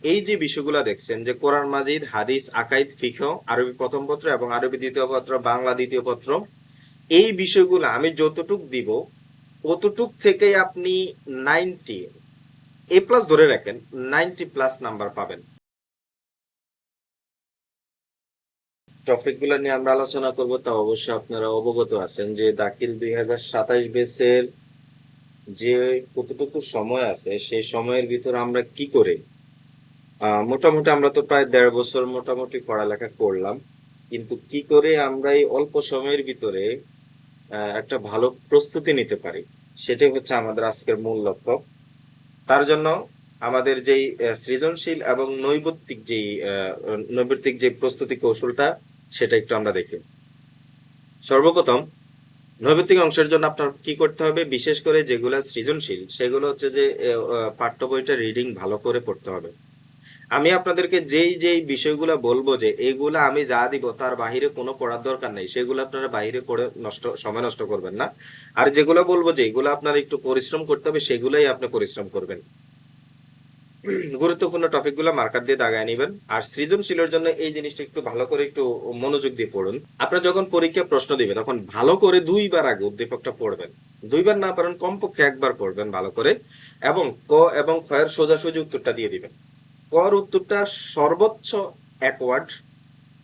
এই যে বিষয়গুলো দেখছেন যে কোরআন মাজিদ, হাদিস, আকাইদ, ফিকহ, আরবি প্রথম পত্র এবং আরবি দ্বিতীয় পত্র, বাংলা দ্বিতীয় পত্র, এই বিষয়গুলো আমি যতটুক দিব অতটুক থেকেই আপনি 90 এ প্লাস ধরে রাখেন, 90+ নাম্বার পাবেন। টপিক গুলো নিয়ে আমরা আলোচনা করবো, তা অবশ্যই আপনারা অবগত আছেন যে দাখিল 2027 বেসের যে কতটুকু সময় আছে সেই সময়ের ভিতরে আমরা কি করে মোটামুটি আমরা তো প্রায় 1.5 বছর মোটামুটি পড়ালেখা করলাম, কিন্তু কি করে আমরা এই অল্প সময়ের ভিতরে একটা ভালো প্রস্তুতি নিতে পারি, সেটাই হচ্ছে আমাদের আজকের মূল লক্ষ্য। তার জন্য আমাদের যেই সৃজনশীল এবং নৈর্ব্যক্তিক যে প্রস্তুতি কৌশলটা, সেটা একটু আমরা দেখি। সর্বপ্রথম নৈর্ব্যক্তিক অংশের জন্য আপনার কি করতে হবে, বিশেষ করে যেগুলা সৃজনশীল সেগুলো হচ্ছে যে পাঠ্য বইটা রিডিং ভালো করে পড়তে হবে। আমি আপনাদেরকে যেই যেই বিষয়গুলো বলবো যে এইগুলা আমি যা দিব তার বাহিরে কোনো পড়ার দরকার নেই, সেগুলো আপনারা বাহিরে পড়ে সময় নষ্ট করবেন না। আর যেগুলো বলবো যে এগুলো আপনার একটু পরিশ্রম করতে হবে, সেগুলাই আপনি পরিশ্রম করবেন। গুরুত্বপূর্ণ টপিকগুলো মার্কার দিয়ে দাগায় নেবেন। আর সৃজনশীলের জন্য এই জিনিসটা একটু ভালো করে একটু মনোযোগ দিয়ে পড়ুন। আপনারা যখন পরীক্ষা প্রশ্ন দিবে তখন ভালো করে 2বার আগে উদ্দীপকটা পড়বেন। 2বার না পারেন কমপক্ষে 1বার পড়বেন ভালো করে, এবং ক এবং খ এর সোজাসুজি উত্তরটা দিয়ে দিবেন। কর উত্তরটা সর্বোচ্চ এক ওয়ার্ড,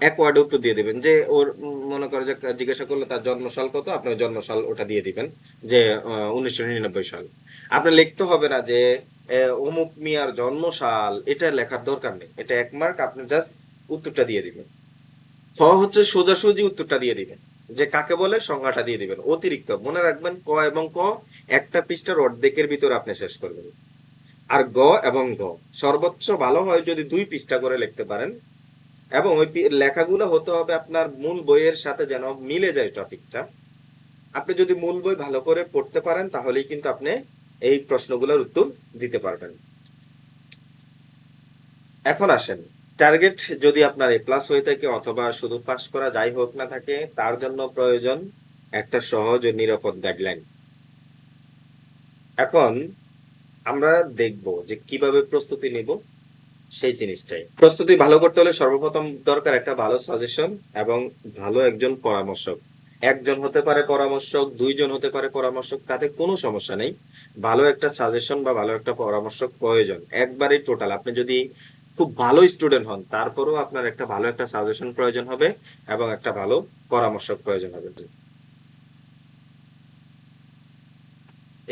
এক ওয়ার্ডে উত্তর দিয়ে দিবেন। যে ওর মনে করে যে জিজ্ঞাসা করলে তার জন্মসাল কত, আপনি জন্মসাল ওটা দিয়ে দিবেন যে 1999 সাল। আপনি লিখতে হবে না যে অমুক মিয়ার জন্মসাল, এটা লেখার দরকার নেই, এটা 1 মার্ক, আপনি জাস্ট উত্তরটা দিয়ে দিবেন। খ হচ্ছে সোজাসুজি উত্তরটা দিয়ে দিবেন, যে কাকে বলে সংজ্ঞাটা দিয়ে দিবেন। অতিরিক্ত মনে রাখবেন ক এবং ক একটা পৃষ্ঠার অর্ধেকের ভিতরে আপনি শেষ করবেন। আর গ এবং গ সর্বোচ্চ ভালো হয় যদি 2 পৃষ্ঠা করে লিখতে পারেন, এবং ওই লেখাগুলো হতে হবে আপনার মূল বইয়ের সাথে যেন মিলে যায় টপিকটা। আপনি যদি মূল বই ভালো করে পড়তে পারেন তাহলেই কিন্তু আপনি এই প্রশ্নগুলোর উত্তর দিতে পারবেন। এখন আসেন, টার্গেট যদি আপনার A+ হয়ে থাকে অথবা শুধু পাস করা যাই হোক না থাকে, তার জন্য প্রয়োজন একটা সহজ ও নিরাপদ গাইডলাইন। এখন আমরা দেখব যে কিভাবে প্রস্তুতি নিব, সেই জিনিসটাই। প্রস্তুতি ভালো করতে হলে সর্বপ্রথম দরকার একটা ভালো সাজেশন এবং ভালো একজন পরামর্শক। একজন হতে পারে পরামর্শক, 2জন হতে পারে পরামর্শক, তাতে কোনো সমস্যা নেই। ভালো একটা সাজেশন বা ভালো একটা পরামর্শক প্রয়োজন একবারে টোটাল। আপনি যদি খুব ভালো স্টুডেন্ট হন তারপরেও আপনার একটা ভালো একটা সাজেশন প্রয়োজন হবে এবং একটা ভালো পরামর্শক প্রয়োজন হবে।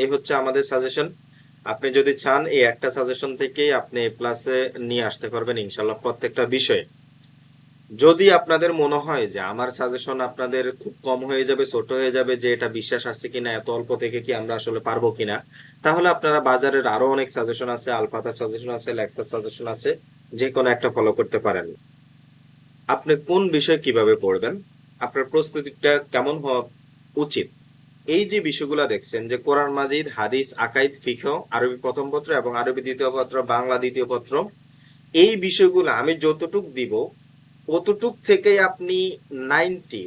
এই হচ্ছে আমাদের সাজেশন। আপনি যদি চান এই একটা সাজেশন থেকেই আপনি A+ নিয়ে আসতে পারবেন ইনশাল্লাহ প্রত্যেকটা বিষয়ে। যদি আপনাদের মনে হয় যে আমার সাজেশন আপনাদের খুব কম হয়ে যাবে, ছোট হয়ে যাবে, যে এটা বিশ্বাস আসছে কিনা, এত অল্প থেকে কি আমরা আসলে পারবো কিনা, তাহলে আপনারা বাজারের আরো অনেক সাজেশন আছে, আলফাতা সাজেশন আছে, লেক্সাস সাজেশন আছে, যে কোনো একটা ফলো করতে পারেন। আপনি কোন বিষয় কিভাবে পড়বেন, আপনার প্রস্তুতিটা কেমন হওয়া উচিত, এই যে বিষয়গুলো দেখছেন যে কোরআন মাজিদ, হাদিস, আকাইদ, ফিকহ, আরবি প্রথম পত্র এবং আরবি দ্বিতীয় পত্র, বাংলা দ্বিতীয় পত্র, এই বিষয়গুলো আমি যতটুক দিব অতটুক থেকেই আপনি 90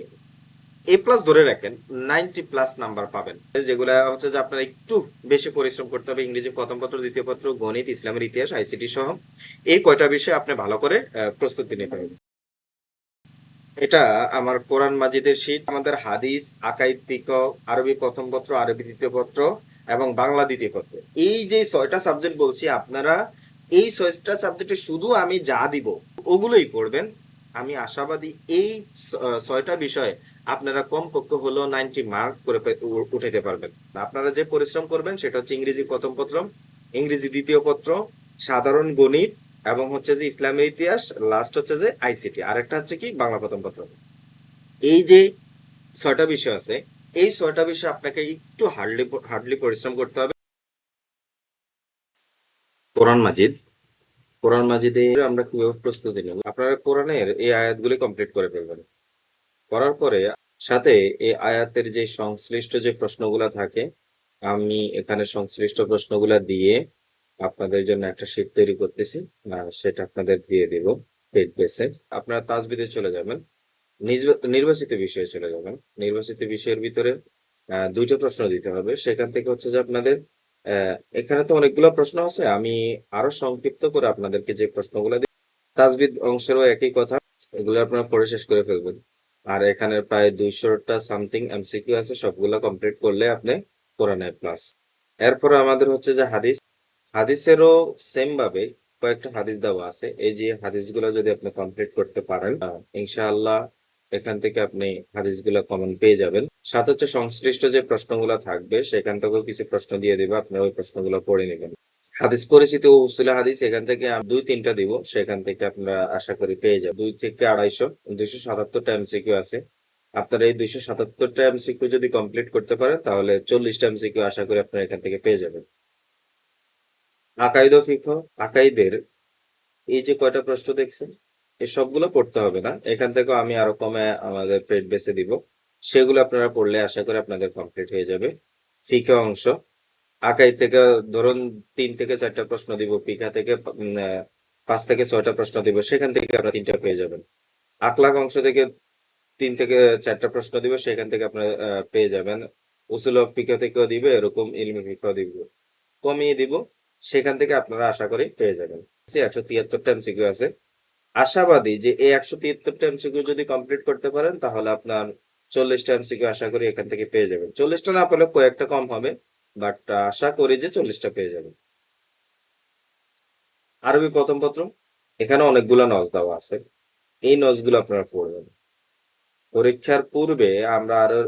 A+ ধরে রাখেন, 90+ নাম্বার পাবেন। যেগুলা হচ্ছে যে আপনার একটু বেশি পরিশ্রম করতে হবে, ইংরেজি প্রথম পত্র, দ্বিতীয় পত্র, গণিত, ইসলামের ইতিহাস, আইসিটি সহ এই কয়টা বিষয় আপনি ভালো করে প্রস্তুতি নিতে হবে। এটা আমার কোরআন মাজিদের শীট। আমাদের হাদিস, আকাইদ, ফিকহ, আরবি প্রথম পত্র, আরবি দ্বিতীয় পত্র এবং বাংলা দ্বিতীয় পত্র, এই যে 6টা সাবজেক্ট বলছি, আপনারা এই 6টা সাবজেক্টে শুধু আমি যা দিব ওগুলোই পড়বেন। আমি আশাবাদী এই 6টা বিষয়ে আপনারা কমপক্ষে হলো 90 মার্ক করে উঠাতে পারবেন। আপনারা যে পরিশ্রম করবেন সেটা হচ্ছে ইংরেজি প্রথম পত্র, ইংরেজি দ্বিতীয় পত্র, সাধারণ গণিত, এবং হচ্ছে যে ইসলামের ইতিহাস, লাস্ট হচ্ছে যে আইসিটি, আরেকটা হচ্ছে কি বাংলা প্রথম পত্র। এই যে 6টা বিষয় আছে, এই 6টা বিষয় আপনাকে একটু হার্ডলি হার্ডলি পরিশ্রম করতে হবে। কোরআন মাজিদ, কোরআন মাজিদে আমরা কিভাবে প্রস্তুতি নেব, আপনারা কোরআনের এই আয়াতগুলি কমপ্লিট করে ফেলবেন। করার পরে সাথে এই আয়াতের যে সংশ্লিষ্ট যে প্রশ্নগুলা থাকে, আমি এখানে সংশ্লিষ্ট প্রশ্নগুলা দিয়ে আপনাদের জন্য একটা শীট তৈরি করতেছি, সেটা আপনাদের দিয়ে দিব পেজ বেসে। আপনারা তাজবিদে চলে যাবেন, নির্বাচিত বিষয়ে চলে যাবেন। নির্বাচিত বিষয়ের ভিতরে 2টা প্রশ্ন দিতে হবে, সেখান থেকে হচ্ছে যে আপনাদের এখানে তো অনেকগুলো প্রশ্ন আছে, আমি আরো সংক্ষিপ্ত করে আপনাদেরকে যে প্রশ্নগুলো দিই, তাজবিদ অংশেরও একই কথা, এগুলো আপনারা পড়ে শেষ করে ফেলবেন। আর এখানে প্রায় 200টা সামথিং এমসিকিউ আছে, সবগুলো কমপ্লিট করলে আপনি কোরআনে প্লাস। এরপরে আমাদের হচ্ছে যে হাদিস, হাদিসেরও সেম ভাবে কয়েকটা হাদিস দেওয়া আছে। এই যে হাদিসগুলো যদি আপনি কমপ্লিট করতে পারেন, ইনশাআল্লাহ এখান থেকে আপনি হাদিসগুলো কমন পেয়ে যাবেন। সাথে হচ্ছে সংশ্লিষ্ট যে প্রশ্নগুলো থাকবে সেখান থেকেও কিছু প্রশ্ন দিয়ে দিবে, আপনি ওই প্রশ্নগুলো পড়ে নেবেন। হাদিস পরিচিতি ও উসুলে হাদিস এখান থেকে আমি 2-3টা দিব, সেখান থেকে আপনারা আশা করি পেয়ে যাবেন। 2 থেকে 250, 277টা এমসিকিউ আছে। আপনারা এই 277টা এমসিকিউ যদি কমপ্লিট করতে পারেন তাহলে 40টা এমসিকিউ আশা করি আপনারা এখান থেকে পেয়ে যাবেন। আকাইদ ও ফিকহ, আকাইদের এই যে কয়টা প্রশ্ন দেখছেন, এই সবগুলো পড়তে হবে না, এখান থেকেও আমি আরো কমে আমাদের পেড বেসে দিব, সেগুলো আপনারা পড়লে আশা করি আপনাদের কমপ্লিট হয়ে যাবে। ফিকহ অংশ, আকাইদ থেকে ধরুন 3 থেকে 4টা প্রশ্ন দিব, ফিকহ থেকে 5 থেকে 6টা প্রশ্ন দিব, সেখান থেকে আপনারা 3টা পেয়ে যাবেন। আকলাক অংশ থেকে 3 থেকে 4টা প্রশ্ন দিব, সেখান থেকে আপনারা পেয়ে যাবেন। উসুল ফিকহ থেকেও দিবে, এরকম ইলমি ফিকহ দিব, কমিয়ে দিব, সেখান থেকে আপনারা আশা করি পেয়ে যাবেন। 173টা এমসিকিউ আছে। আশাবাদী যে এই 173টা এমসিকিউ যদি কমপ্লিট করতে পারেন তাহলে আপনার 40টা এমসিকিউ আশা করি এখান থেকে পেয়ে যাবেন। 40টা না পেলে কয়েকটা কম হবে, বাট আশা করি যে 40টা পেয়ে যাবেন। আরবি প্রথম পত্র, এখানে অনেকগুলো নজ দেওয়া আছে, এই নজগুলো আপনারা পড়বেন। পরীক্ষার পূর্বে আমরা আরো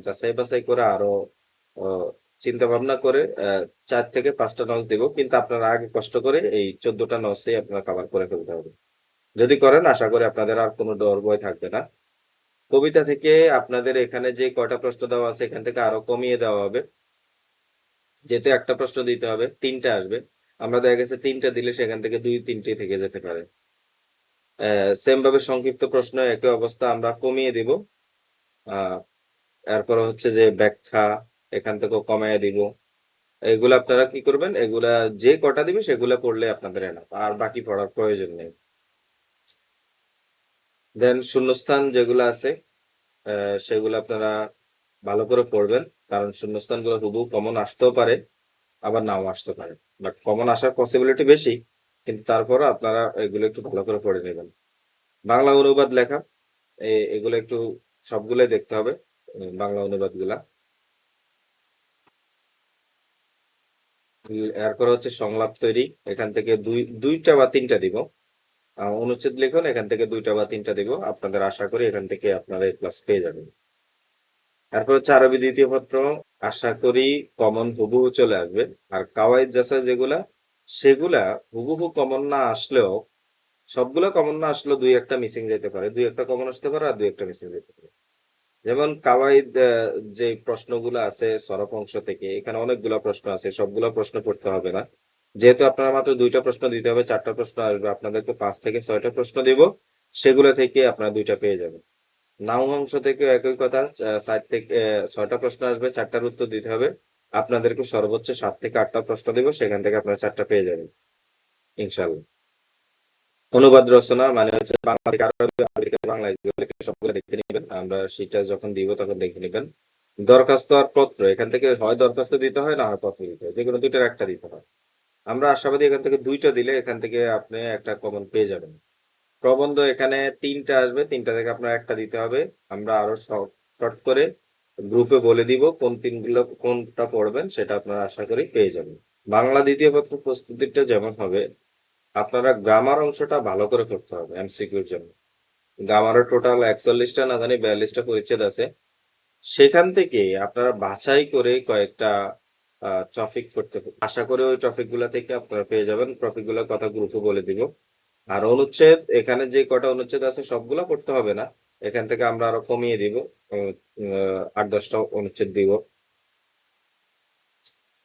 যাচাই বাছাই করে আরো চিন্তা ভাবনা করে 4 থেকে 5টা নজ দিব, কিন্তু আপনারা আগে কষ্ট করে এই 14টা নজই আপনারা কভার করে ফেলতে হবে। যদি করেন আশা করি আপনাদের আর কোনো ডর ভয় থাকবে না। কবিতা থেকে আপনাদের এখানে যে কয়টা প্রশ্ন দেওয়া আছে এখান থেকে আরো কমিয়ে দেওয়া হবে, যেহেতু একটা প্রশ্ন দিতে হবে 3টা আসবে, আমরা দেখা গেছে 3টা দিলে সেখান থেকে 2-3টে থেকে যেতে পারে। সেম ভাবে সংক্ষিপ্ত প্রশ্ন একই অবস্থা, আমরা কমিয়ে দিব। আহ এরপর হচ্ছে যে ব্যাখ্যা, এখান থেকেও কমায় দিব। এগুলা আপনারা কি করবেন, এগুলা যে কটা দিবে সেগুলা পড়লে আপনাদের এনাফ, আর বাকি পড়ার প্রয়োজন নেই। দেন শূন্যস্থান যেগুলো আছে সেগুলো আপনারা ভালো করে পড়বেন, কারণ শূন্যস্থানগুলো হুবহু কমন আসতেও পারে, আবার নাও আসতে পারে, বাট কমন আসার পসিবিলিটি বেশি, কিন্তু তারপরও আপনারা এগুলো একটু ভালো করে পড়ে নেবেন। বাংলা অনুবাদ লেখা, এগুলো একটু সবগুলোই দেখতে হবে, বাংলা অনুবাদ গুলা। এরপর হচ্ছে সংলাপ তৈরি, এখান থেকে দুইটা বা 3টা দিব। অনুচ্ছেদ লিখন, এখান থেকে 2টা বা 3টা দিব, আপনাদের আশা করি এখান থেকে আপনারা ক্লাস পেয়ে যাবেন। তারপর হচ্ছে আরবি দ্বিতীয় পত্র, আশা করি কমন হুবহু চলে আসবে। আর কাওয়াইদ জাসা যেগুলা, সেগুলা হুবহু কমন না আসলেও, সবগুলা কমন না আসলেও 2-1টা মিসিং যেতে পারে, 2-1টা কমন আসতে পারে আর 2-1টা মিসিং যেতে পারে। যেমন কাওয়াইদ যে প্রশ্নগুলো আছে সরফ অংশ থেকে, এখানে অনেকগুলা প্রশ্ন আছে, সবগুলা প্রশ্ন পড়তে হবে না, যেহেতু আপনারা মাত্র 2টা প্রশ্ন দিতে হবে, 4টা প্রশ্ন আসবে, আপনাদেরকে 5 থেকে 6টা প্রশ্ন দিব, সেগুলো থেকে আপনারা 2টা পেয়ে যাবেন। নাও অংশ থেকে একই কথা, 4 থেকে 6টা প্রশ্ন আসবে, 4টার উত্তর দিতে হবে, আপনাদেরকে সর্বোচ্চ 7 থেকে 8টা প্রশ্ন দিব, সেখান থেকে আপনারা 4টা পেয়ে যাবেন ইনশাল্লাহ। অনুবাদ রচনা মানে হচ্ছে বাংলা থেকে আরবি, আরবি থেকে বাংলা, এগুলো সবগুলো দেখে নেবেন, আমরা সেটা যখন দিব তখন দেখে নেবেন। দরখাস্ত আর পত্র, এখান থেকে হয় দরখাস্ত দিতে হয়, না হয় পত্র দিতে হয়, যেকোনো 2টার একটা দিতে হয়। আমরা আশাবাদী এখান থেকে 2টা দিলে এখান থেকে আপনি একটা কমন পেয়ে যাবেন। প্রবন্ধ এখানে 3টা আসবে, 3টা থেকে আপনার একটা দিতে হবে, আমরা আরো শর্ট করে গ্রুপে বলে দিব কোন 3গুলো কোনটা পড়বেন, সেটা আপনারা আশা করি পেয়ে যাবেন। বাংলা দ্বিতীয় পত্র প্রস্তুতিটা যেমন হবে, আপনারা গ্রামার অংশটা ভালো করে করতে হবে এমসিকিউর জন্য। গ্রামারের টোটাল 41টা না জানি 42টা পরিচ্ছেদ আছে, সেখান থেকে আপনারা বাছাই করে কয়েকটা টপিক করতে হবে, আশা করি ওই টপিক গুলা থেকে আপনারা পেয়ে যাবেন, টপিক গুলোর কথা গ্রুপে বলে দিব। আর অনুচ্ছেদ, এখানে যে কটা অনুচ্ছেদ আছে সবগুলা পড়তে হবে না, এখান থেকে আমরা আরো কমিয়ে দিব, 8-10টা অনুচ্ছেদ দিব।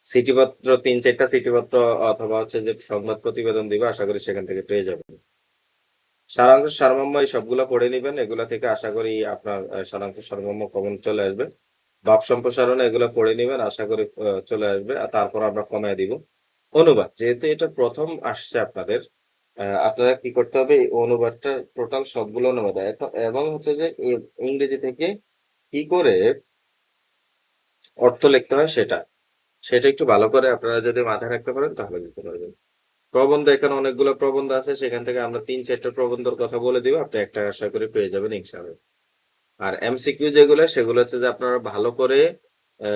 চিঠিপত্র 3-4টা চিঠিপত্র অথবা হচ্ছে যে সংবাদ প্রতিবেদন দিব, আশা করি সেখান থেকে পেয়ে যাবেন। সারাংশ সারমর্ম এই সবগুলা পড়ে নিবেন, এগুলা থেকে আশা করি আপনার সারাংশ সারমর্ম কমন চলে আসবে। ভাব সম্প্রসারণ এগুলো পড়ে নিবেন, আশা করি চলে আসবে, আর তারপর আমরা কমায় দিব। অনুবাদ, যেহেতু এটা প্রথম আসছে আপনাদের, আপনারা কি করতে হবে, এই অনুবাদটা টোটাল সবগুলো অনুবাদ এবং হচ্ছে যে ইংরেজি থেকে কি করে অর্থ লিখতে হয় সেটা, সেটা একটু ভালো করে আপনারা যদি মাথায় রাখতে পারেন তাহলে দিতে পারবেন। প্রবন্ধ এখানে অনেকগুলো প্রবন্ধ আছে। সেখান থেকে আমরা ৩-৪ টা প্রবন্ধর কথা বলে দিব। আপনি একটা আশা করি পেয়ে যাবেন ইনশাআল্লাহ। আর এমসিকিউ যেগুলা সেগুলো হচ্ছে যে আপনারা ভালো করে অ্যা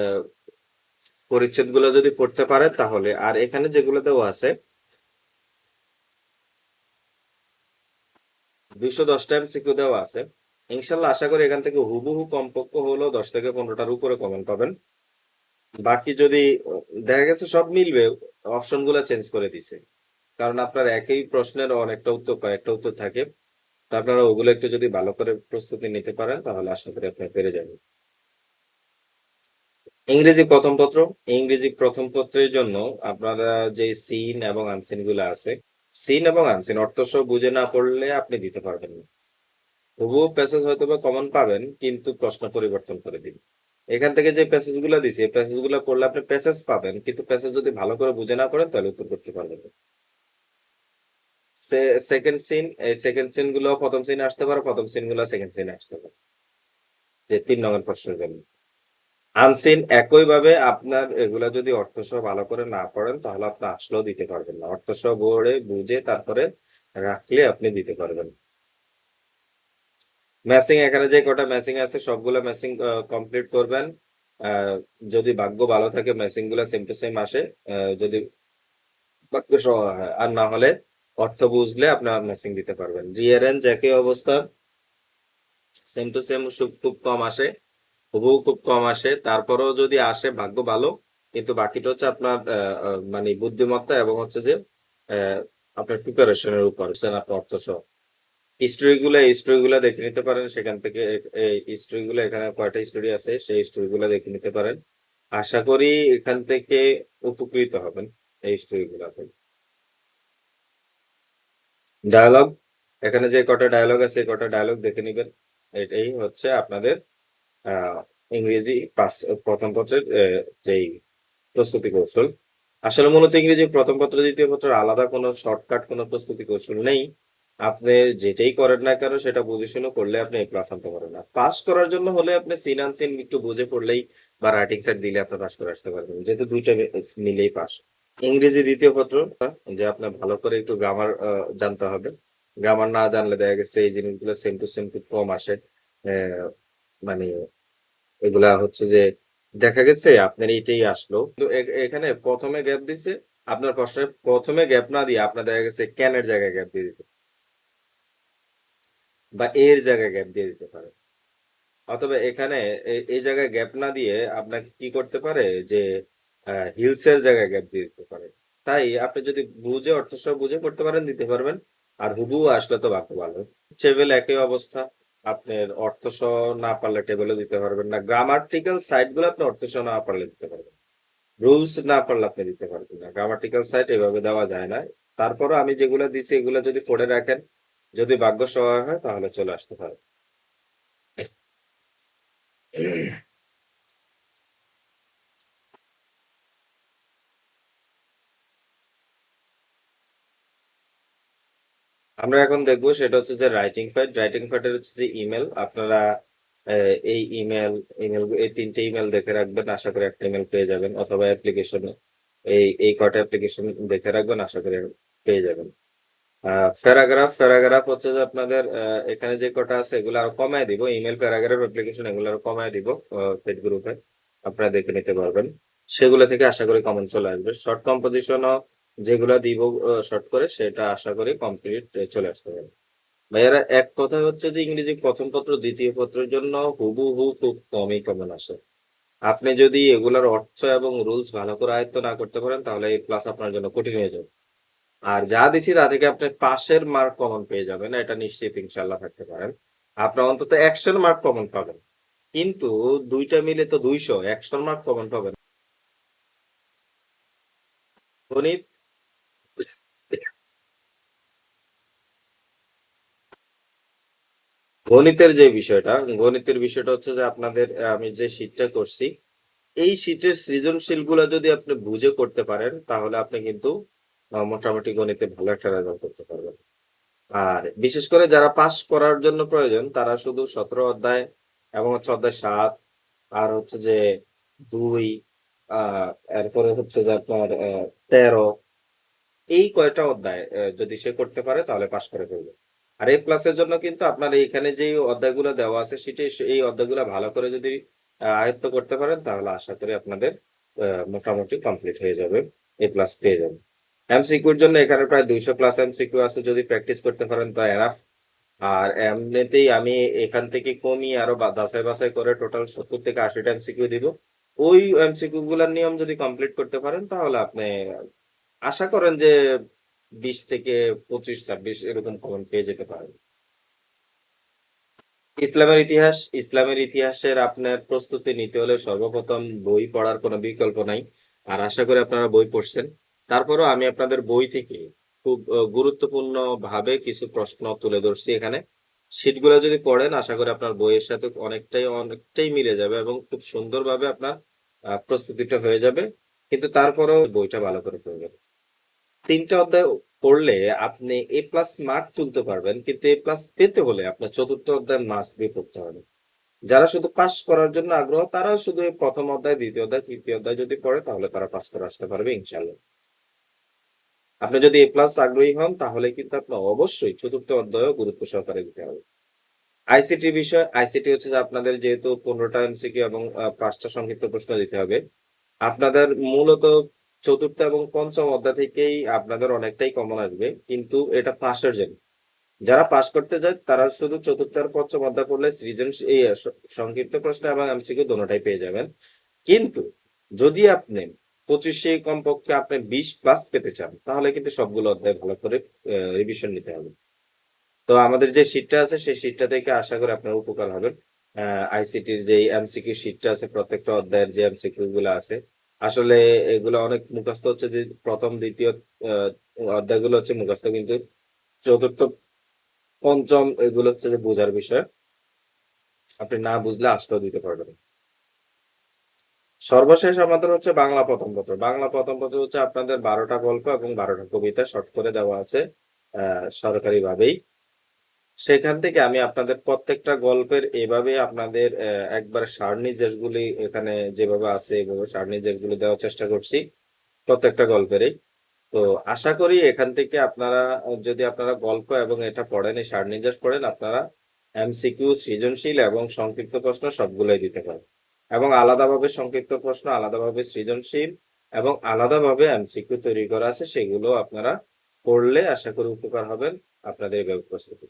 পরিচ্ছেদগুলো যদি পড়তে পারেন তাহলে। আর এখানে যেগুলো দেওয়া আছে ২১০ টা এমসিকিউ দেওয়া আছে। ইনশাআল্লাহ আশা করি এখান থেকে হুবহু কমপক্ষ হলেও ১০ থেকে ১৫ টার উপরে কমেন্ট পাবেন। বাকি যদি দেখা গেছে সব মিলবে, অপশন গুলা চেঞ্জ করে দিছে। কারণ আপনার একই প্রশ্নের অনেকটা উত্তর, কয়েকটা উত্তর থাকে। তো আপনারা ওগুলো একটু যদি ভালো করে প্রস্তুতি নিতে পারেন তাহলে আশা করি আপনি পেরে যাবেন। ইংরেজি প্রথম পত্র। ইংরেজি প্রথম পত্রের জন্য আপনারা যে সিন এবং আনসিন গুলা আছে, সিন এবং আনসিন অর্থসহ বুঝে না পড়লে আপনি দিতে পারবেন না। তবুও প্যাসেজ হয়তোবা কমন পাবেন কিন্তু প্রশ্ন পরিবর্তন করে দিবে। এখান থেকে যে প্যাসেজ গুলা দিছি, এই প্যাসেজ গুলা পড়লে আপনি প্যাসেজ পাবেন। কিন্তু প্যাসেজ যদি ভালো করে বুঝে না পড়েন তাহলে উত্তর করতে পারবেন না। সে সেকেন্ড সিন, এই সেকেন্ড সিন গুলো ১ম সিনে আসতে পারে, ১ম সিন গুলো সেকেন্ড সিনে আসতে পারে। যে ৩ নম্বর প্রশ্নের জন্য। আনসিন একইভাবে আপনার এগুলা যদি অর্থসহ ভালো করে না পড়েন তাহলে আপনি আসলেও দিতে পারবেন না। অর্থসহ পড়ে বুঝে তারপরে রাখলে আপনি দিতে পারবেন। ম্যাচিং এখানে যে কটা ম্যাচিং আছে সবগুলা ম্যাচিং কমপ্লিট করবেন। আ যদি ভাগ্য ভালো থাকে ম্যাচিং গুলা সেম টু সেম আসে। যদি ভাগ্য সহ হয়। আর না হলে অর্থ বুঝলে আপনার ম্যাচিং দিতে পারবেন। রিঅ্যারেঞ্জ একই অবস্থা। সেম টু সেম খুব কম আসে। হুবহু খুব কম আসে। তারপরেও যদি আসে ভাগ্য ভালো। কিন্তু বাকিটা হচ্ছে আপনার মানে বুদ্ধিমত্তা এবং হচ্ছে যে অ্যা আপনার প্রিপারেশন এর উপর আপনার অর্থসহ। হিস্ট্রি গুলা দেখে নিতে পারেন। সেখান থেকে এই হিস্ট্রি গুলা এখানে কয়টা হিস্ট্রি আছে সেই হিস্ট্রি গুলা দেখে নিতে পারেন। আশা করি এখান থেকে উপকৃত হবেন এই হিস্ট্রি গুলাতে। ডায়ালগ এখানে যে কটা ডায়ালগ আছে, এই কটা ডায়ালগ দেখে নিবেন। এটাই হচ্ছে আপনাদের আ ইংরেজি ১ম পত্রের যেই প্রস্তুতি কৌশল। আসলে মূলত ইংরেজি ১ম পত্র, ২য় পত্রের আলাদা কোনো শর্টকাট কোনো প্রস্তুতি কৌশল নেই। আপনি যেটাই করেন না কেন সেটা বুঝে শুনে করলে আপনি A+ আনতে পারবেন না। পাস করার জন্য হলে আপনি সিন আনসিন একটু বুঝে পড়লেই বা রাইটিং সেট দিলে আপনি পাস করে আসতে পারবেন। যেহেতু ২ টা মিলেই পাস। ইংরেজি ২য় পত্র যে আপনার ভালো করে একটু গ্রামার জানতে হবে। গ্রামার না জানলে দেখা গেছে এই জিনিসগুলো সেম টু সেম খুব কম আসে। অ্যা মানে এগুলা হচ্ছে যে দেখা গেছে আপনার এইটাই আসলো। কিন্তু এখানে ১ম এ গ্যাপ দিছে। আপনার প্রশ্নের ১ম এ গ্যাপ না দিয়ে আপনার দেখা গেছে ক্যান এর জায়গায় গ্যাপ দিয়ে দিতে বা এর জায়গায় গ্যাপ দিয়ে দিতে পারে। অথবা এখানে এই জায়গায় গ্যাপ না দিয়ে আপনাকে কি করতে পারে যে হিলস এর জায়গায় গ্যাপ দিয়ে দিতে পারে। তাই আপনি যদি বুঝে অর্থসহ বুঝে করতে পারেন দিতে পারবেন। আর হুবহু আসলে তো বাক্য ভালো। টেবল একই অবস্থা। আপনার অর্থসহ না পারলে টেবলও দিতে পারবেন না। গ্রামাটিক্যাল সাইড গুলো আপনি অর্থসহ না পারলে দিতে পারবেন। রুলস না পারলে আপনি দিতে পারবেন না। গ্রামাটিক্যাল সাইড এভাবে দেওয়া যায় না। তারপরও আমি যেগুলা দিছি এগুলা যদি পড়ে রাখেন, যদি ভাগ্য সহায় হয় তাহলে চলে আসতে পারে। আমরা এখন দেখব সেটা হচ্ছে যে রাইটিং পার্ট। রাইটিং পার্টের হচ্ছে যে ইমেইল। আপনারা এই এই ৩ টে ইমেইল দেখে রাখবেন। আশা করি একটা ইমেইল পেয়ে যাবেন অথবা অ্যাপ্লিকেশনে এই কয়টা অ্যাপ্লিকেশন দেখে রাখবেন আশা করি পেয়ে যাবেন। আ প্যারাগ্রাফ হচ্ছে যে আপনাদের এখানে যে কটা আছে এগুলো আরো কমায় দিব। ইমেইল, প্যারাগ্রাফ, অ্যাপ্লিকেশন এগুলো আরো কমায় দিব পেইড গ্রুপে। আপনারা দেখে নিতে পারবেন। সেগুলো থেকে আশা করি কমন চলে আসবে। শর্ট কম্পোজিশন ও যেগুলা দিব শর্ট করে সেটা আশা করি কমপ্লিট চলে আসতে পারে। ভাইয়ারা এক কথায় হচ্ছে যে ইংরেজি ১ম পত্র, ২য় পত্রের জন্য হুবহু খুব কমই কমন আসে। আপনি যদি এগুলার অর্থ এবং রুলস ভালো করে আয়ত্ত না করতে পারেন তাহলে A+ আপনার জন্য কঠিন হয়ে যাবে। আর যা দিছি তা থেকে আপনি পাসের মার্ক কমন পেয়ে যাবেন। এটা নিশ্চিত ইনশাআল্লাহ থাকতে পারেন। আপনার অন্তত ১০০ র মার্ক কমন পাবেন। কিন্তু ২ টা মিলে তো ২০০, ১০০ র মার্ক কমন পাবেন। গণিত গণিতের যে বিষয়টা, গণিতের বিষয়টা হচ্ছে যে আপনাদের আমি যে শীটটা করছি, এই শীটের সৃজনশীলগুলা যদি আপনি বুঝে করতে পারেন তাহলে আপনি কিন্তু মোটামুটি গণিতে ভালো একটা রেজাল্ট করতে পারবেন। আর বিশেষ করে যারা পাস করার জন্য প্রয়োজন তারা শুধু ১৭ অধ্যায় এবং হচ্ছে অধ্যায় ৭ আর হচ্ছে যে ২ এরপরে হচ্ছে যে আপনার 13 এই কয়টা অধ্যায় যদি সে করতে পারে তাহলে পাস করে ফেলবে। আর A প্লাসের জন্য কিন্তু আপনার এইখানে যেই অধ্যায়গুলো দেওয়া আছে সেটাই এই অধ্যায়গুলো ভালো করে যদি আয়ত্ত করতে পারেন তাহলে আশা করি আপনাদের মোটামুটি কমপ্লিট হয়ে যাবে। A প্লাস পেয়ে যাবেন। এমসিকিউর জন্য এখানে প্রায় 200 প্লাস এমসিকিউ আছে। যদি প্র্যাকটিস করতে পারেন তো এনাফ। আর এমনিতেই আমি এখান থেকে কমিয়ে আরো যাচাই বাছাই করে টোটাল 70 থেকে 80 টা এমসিকিউ দিব। ওই এমসিকিউ গুলার নিয়ম যদি কমপ্লিট করতে পারেন তাহলে আপনি আশা করেন যে ২০ থেকে ২৫-২৬ এরকম কমন পেয়ে যেতে পারেন। ইসলামের ইতিহাসের আপনার প্রস্তুতি নিতে হলে সর্বপ্রথম বই পড়ার কোনো বিকল্প নাই। আর আশা করি আপনারা বই পড়ছেন। তারপরেও আমি আপনাদের বই থেকে খুব গুরুত্বপূর্ণ ভাবে কিছু প্রশ্ন তুলে ধরছি এখানে। শিটগুলো যদি পড়েন আশা করি আপনার বইয়ের সাথে অনেকটাই মিলে যাবে এবং খুব সুন্দরভাবে আপনার প্রস্তুতিটা হয়ে যাবে। কিন্তু তারপরেও বইটা ভালো করে পড়বেন। ৩ টা অধ্যায় পড়লে আপনি A প্লাস মার্ক তুলতে পারবেন। কিন্তু A প্লাস পেতে হলে আপনার ৪র্থ অধ্যায় মাস্ট বি পড়তে হবে। যারা শুধু পাস করার জন্য আগ্রহ তারাও শুধু এই ১ম অধ্যায়, ২য় অধ্যায়, ৩য় অধ্যায় যদি পড়ে তাহলে তারা পাস করে আসতে পারবে ইনশাআল্লাহ। আপনি যদি A প্লাস আগ্রহী হন তাহলে কিন্তু আপনার অবশ্যই ৪র্থ অধ্যায়ও গুরুত্ব সহকারে দিতে হবে। আইসিটি বিষয়, আইসিটি হচ্ছে যে আপনাদের যেহেতু ১৫ টা এমসিকিউ এবং ৫ টা সংক্ষিপ্ত প্রশ্ন দিতে হবে। আপনাদের মূলত ৪র্থ এবং ৫ম অধ্যায় থেকেই আপনাদের অনেকটাই কমন আসবে। কিন্তু এটা পাসের জন্য। যারা পাস করতে যায় তারা শুধু ৪র্থ আর ৫ম অধ্যায় পড়লে সৃজনশীল এই সংক্ষিপ্ত প্রশ্ন এবং এমসিকিউ দোনোটাই পেয়ে যাবেন। কিন্তু যদি আপনি ২৫ কমপক্ষে আপনি ২০ প্লাস পেতে চান তাহলে কিন্তু সবগুলো অধ্যায় ভালো করে রিভিশন নিতে হবে। তো আমাদের যে শীটটা আছে সেই শীটটা থেকে আশা করি আপনার উপকার হবেন। আইসিটির যেই এমসিকিউ শীটটা আছে প্রত্যেকটা অধ্যায়ের যে এমসিকিউ গুলা আছে, আসলে এগুলো অনেক মুখস্থ হচ্ছে যে ১ম, ২য় আ অধ্যায়গুলো হচ্ছে মুখস্থ কিন্তু ৪র্থ, ৫ম এগুলো হচ্ছে যে বোঝার বিষয়। আপনি না বুঝলে আসলেও দিতে পারবেন না। সর্বশেষ আমাদের হচ্ছে বাংলা ১ম পত্র। বাংলা ১ম পত্র হচ্ছে আপনাদের ১২ টা গল্প এবং ১২ টা কবিতা শর্ট করে দেওয়া আছে আ সরকারিভাবেই। সেখান থেকে আমি আপনাদের প্রত্যেকটা গল্পের এভাবে আপনাদের একবার সারনির্দেশগুলি এখানে যেভাবে আছে এভাবে সারনির্দেশগুলি দেওয়ার চেষ্টা করছি প্রত্যেকটা গল্পেরই। তো আশা করি এখান থেকে আপনারা যদি আপনারা গল্প এবং এটা পড়েন, এই সারনির্দেশ পড়েন, আপনারা এমসিকিউ, সৃজনশীল এবং সংক্ষিপ্ত প্রশ্ন সবগুলাই দিতে পারেন। এবং আলাদাভাবে সংক্ষিপ্ত প্রশ্ন, আলাদাভাবে সৃজনশীল এবং আলাদাভাবে এমসিকিউ তৈরি করা আছে সেগুলো আপনারা পড়লে আশা করি উপকার হবেন আপনাদের এভাবে প্রস্তুতি।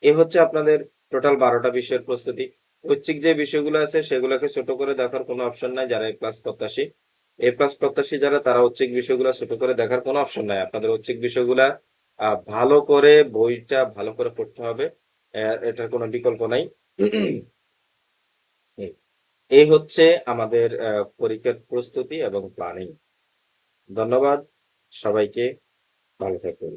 এ হচ্ছে আপনাদের টোটাল ১২ টা বিষয়ের প্রস্তুতি। ঐচ্ছিক যে বিষয়গুলো আছে সেগুলোকে ছোট করে দেখার কোনো অপশন নাই যারা A প্লাস প্রত্যাশী। A প্লাস প্রত্যাশী যারা তারা ঐচ্ছিক বিষয়গুলা ছোট করে দেখার কোনো অপশন নাই। আপনাদের ঐচ্ছিক বিষয়গুলা ভালো করে বইটা ভালো করে পড়তে হবে। এটার কোনো বিকল্প নাই। এই এই হচ্ছে আমাদের পরীক্ষার প্রস্তুতি এবং প্ল্যানিং। ধন্যবাদ সবাইকে। ভালো থাকবেন।